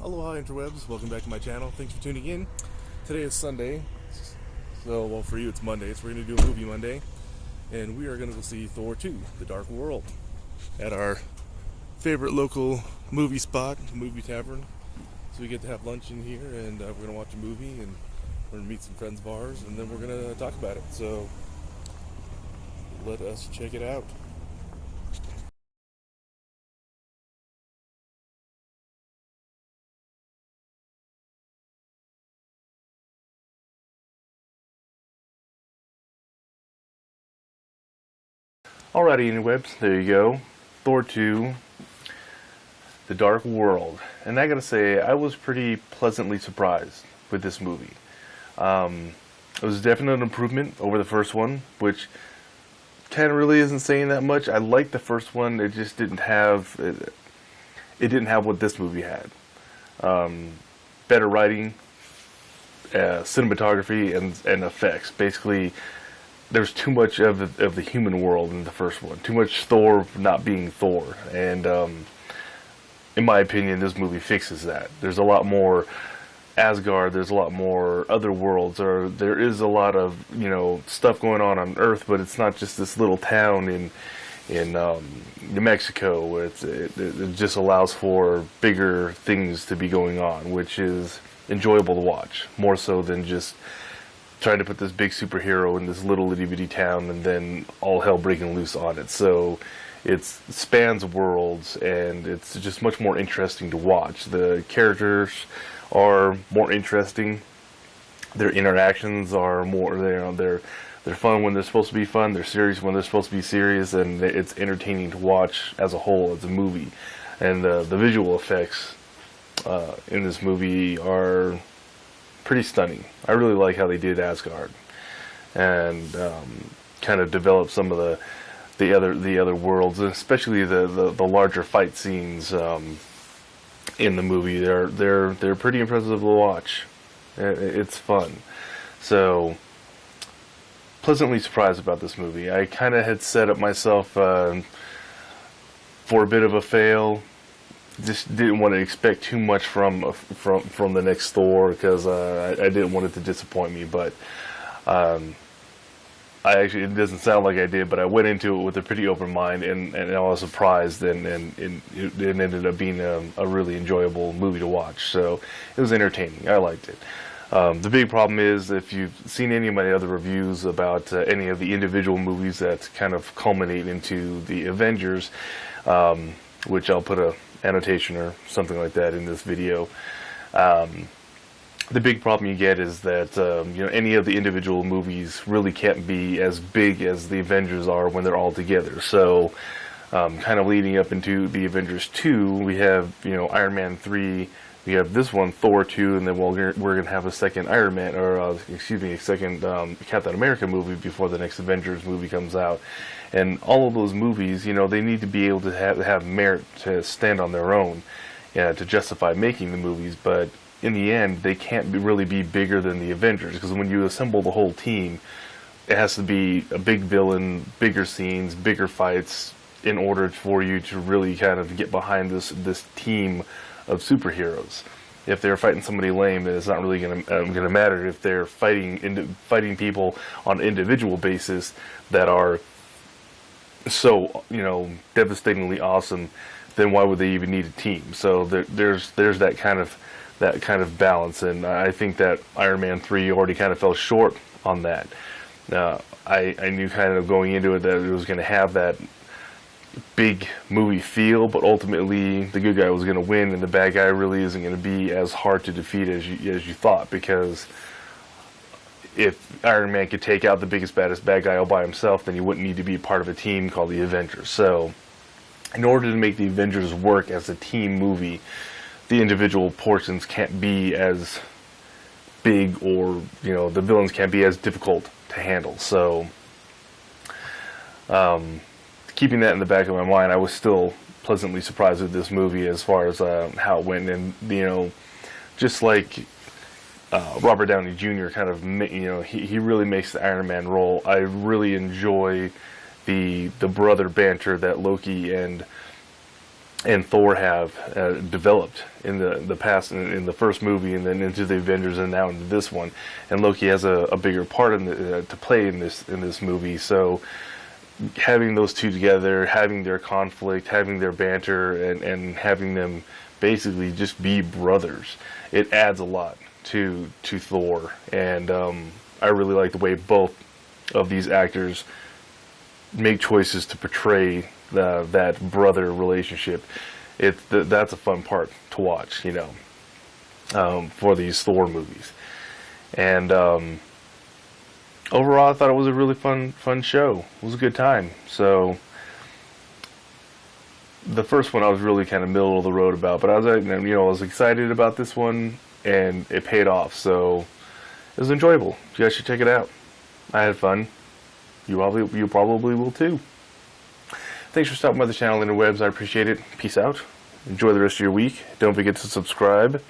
Aloha interwebs, welcome back to my channel. Thanks for tuning in. Today is Sunday, so well for you it's Monday, so we're going to do a movie Monday, and we are going to go see Thor 2, The Dark World, at our favorite local movie spot, the movie tavern. So we get to have lunch in here, and we're going to watch a movie, and we're going to meet some friends of ours, and then we're going to talk about it. So let us check it out. Alrighty, interwebs, there you go. Thor 2, The Dark World. And I gotta say, I was pretty pleasantly surprised with this movie. It was definitely an improvement over the first one, which kind of really isn't saying that much. I liked the first one, it just didn't have, it didn't have what this movie had. Better writing, cinematography, and effects. Basically, there's too much of the human world in the first one. Too much Thor not being Thor. And in my opinion, this movie fixes that. There's a lot more Asgard. There's a lot more other worlds. Or there is a lot of stuff going on Earth, but it's not just this little town in New Mexico. It just allows for bigger things to be going on, which is enjoyable to watch more so than just trying to put this big superhero in this little itty-bitty town and then all hell breaking loose on it. So it spans worlds, and it's just much more interesting to watch. The characters are more interesting. Their interactions are more, they're fun when they're supposed to be fun. They're serious when they're supposed to be serious, and it's entertaining to watch as a whole, as a movie. And the visual effects in this movie are pretty stunning. I really like how they did Asgard, and kind of developed some of the other worlds, especially the larger fight scenes in the movie. They're pretty impressive to watch. It's fun. So pleasantly surprised about this movie. I kind of had set up myself for a bit of a fail. Just didn't want to expect too much from the next Thor, because I didn't want it to disappoint me. But it doesn't sound like I did, but I went into it with a pretty open mind, and I was surprised, and it ended up being a really enjoyable movie to watch. So it was entertaining. I liked it. The big problem is, if you've seen any of my other reviews about any of the individual movies that kind of culminate into the Avengers, which I'll put a annotation or something like that in this video, the big problem you get is that any of the individual movies really can't be as big as the Avengers are when they're all together. So kind of leading up into the Avengers 2, we have Iron Man 3, we have this one, Thor 2, and then we're going to have a second Iron Man, or a second Captain America movie before the next Avengers movie comes out. And all of those movies, they need to be able to have merit to stand on their own, to justify making the movies. But in the end, they can't really be bigger than the Avengers, because when you assemble the whole team, it has to be a big villain, bigger scenes, bigger fights, in order for you to really kind of get behind this team of superheroes. If they're fighting somebody lame, then it's not really gonna matter. If they're fighting people on an individual basis that are so devastatingly awesome, then why would they even need a team? So there's that kind of balance, and I think that Iron Man 3 already kind of fell short on that. I knew kind of going into it that it was going to have that big movie feel, but ultimately the good guy was going to win, and the bad guy really isn't going to be as hard to defeat as you thought, because if Iron Man could take out the biggest, baddest bad guy all by himself, then he wouldn't need to be a part of a team called the Avengers. So in order to make the Avengers work as a team movie, the individual portions can't be as big, or the villains can't be as difficult to handle. So keeping that in the back of my mind, I was still pleasantly surprised with this movie as far as how it went. And just like Robert Downey Jr. kind of, he really makes the Iron Man role. I really enjoy the brother banter that Loki and and Thor have developed in the past, in the first movie, and then into the Avengers, and now into this one. And Loki has a bigger part in to play in this movie. So having those two together, having their conflict, having their banter, and having them basically just be brothers, it adds a lot to Thor. And I really like the way both of these actors make choices to portray that brother relationship. That's a fun part to watch, you know, for these Thor movies. And overall, I thought it was a really fun show. It was a good time. So the first one I was really kind of middle of the road about, but I was excited about this one, and it paid off. So it was enjoyable. You guys should check it out. I had fun. You probably will too. Thanks for stopping by the channel and the webs. I appreciate it. Peace out. Enjoy the rest of your week. Don't forget to subscribe.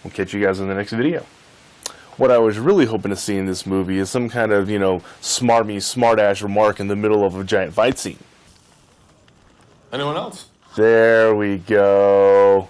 We'll catch you guys in the next video. What I was really hoping to see in this movie is some kind of, smart-ass remark in the middle of a giant fight scene. Anyone else? There we go.